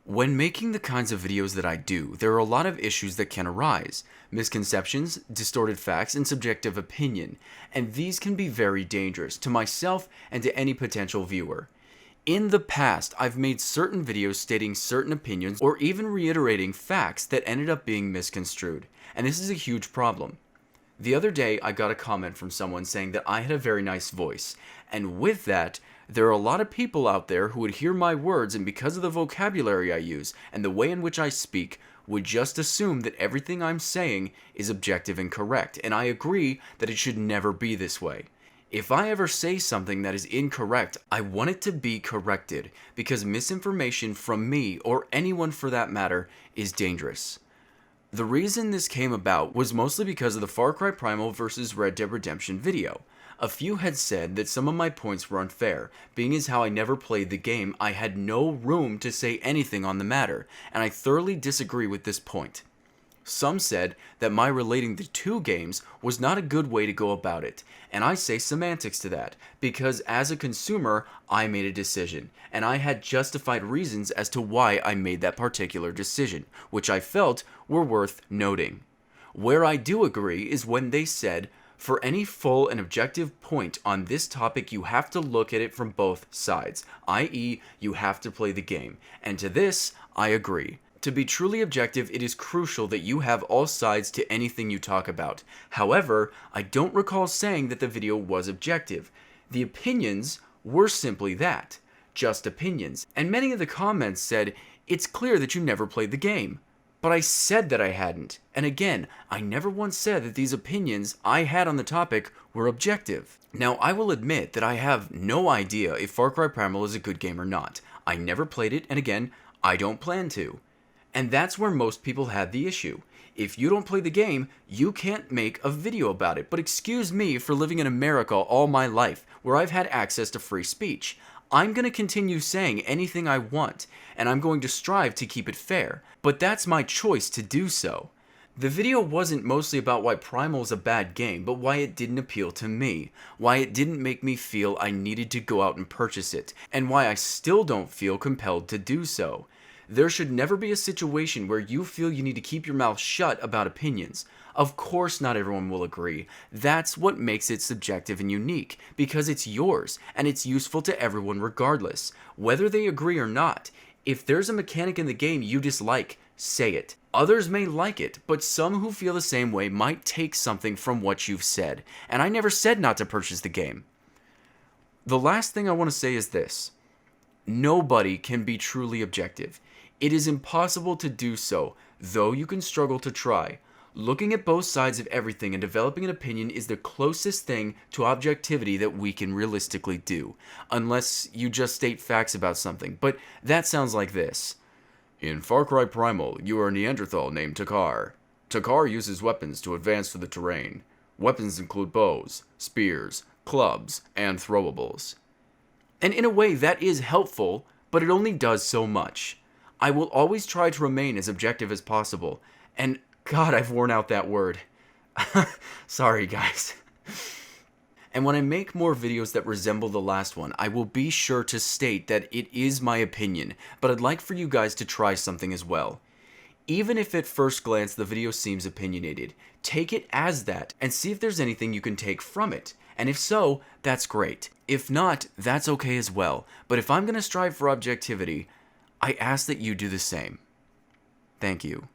When making the kinds of videos that I do, there are a lot of issues that can arise. Misconceptions, distorted facts, and subjective opinion, and these can be very dangerous to myself and to any potential viewer. In the past, I've made certain videos stating certain opinions or even reiterating facts that ended up being misconstrued, and this is a huge problem. The other day, I got a comment from someone saying that I had a very nice voice, and with that, there are a lot of people out there who would hear my words and because of the vocabulary I use and the way in which I speak, would just assume that everything I'm saying is objective and correct, and I agree that it should never be this way. If I ever say something that is incorrect, I want it to be corrected, because misinformation from me, or anyone for that matter, is dangerous. The reason this came about was mostly because of the Far Cry Primal vs. Red Dead Redemption video. A few had said that some of my points were unfair, being as how I never played the game, I had no room to say anything on the matter, and I thoroughly disagree with this point. Some said that my relating the two games was not a good way to go about it, and I say semantics to that, because as a consumer, I made a decision, and I had justified reasons as to why I made that particular decision, which I felt were worth noting. Where I do agree is when they said, for any full and objective point on this topic, you have to look at it from both sides, i.e., you have to play the game, and to this, I agree. To be truly objective, it is crucial that you have all sides to anything you talk about. However, I don't recall saying that the video was objective. The opinions were simply that, just opinions, and many of the comments said, it's clear that you never played the game. But I said that I hadn't, and again, I never once said that these opinions I had on the topic were objective. Now, I will admit that I have no idea if Far Cry Primal is a good game or not. I never played it, and again, I don't plan to. And that's where most people had the issue. If you don't play the game, you can't make a video about it. But excuse me for living in America all my life, where I've had access to free speech. I'm going to continue saying anything I want, and I'm going to strive to keep it fair, but that's my choice to do so. The video wasn't mostly about why Primal is a bad game, but why it didn't appeal to me, why it didn't make me feel I needed to go out and purchase it, and why I still don't feel compelled to do so. There should never be a situation where you feel you need to keep your mouth shut about opinions. Of course not everyone will agree. That's what makes it subjective and unique, because it's yours, and it's useful to everyone regardless, whether they agree or not. If there's a mechanic in the game you dislike, say it. Others may like it, but some who feel the same way might take something from what you've said, and I never said not to purchase the game. The last thing I want to say is this. Nobody can be truly objective. It is impossible to do so, though you can struggle to try. Looking at both sides of everything and developing an opinion is the closest thing to objectivity that we can realistically do, unless you just state facts about something, but that sounds like this. In Far Cry Primal, you are a Neanderthal named Takar. Takar uses weapons to advance through the terrain. Weapons include bows, spears, clubs, and throwables. And in a way that is helpful, but it only does so much. I will always try to remain as objective as possible, and God, I've worn out that word. Sorry, guys. And when I make more videos that resemble the last one, I will be sure to state that it is my opinion, but I'd like for you guys to try something as well. Even if at first glance the video seems opinionated, take it as that and see if there's anything you can take from it. And if so, that's great. If not, that's okay as well. But if I'm going to strive for objectivity, I ask that you do the same. Thank you.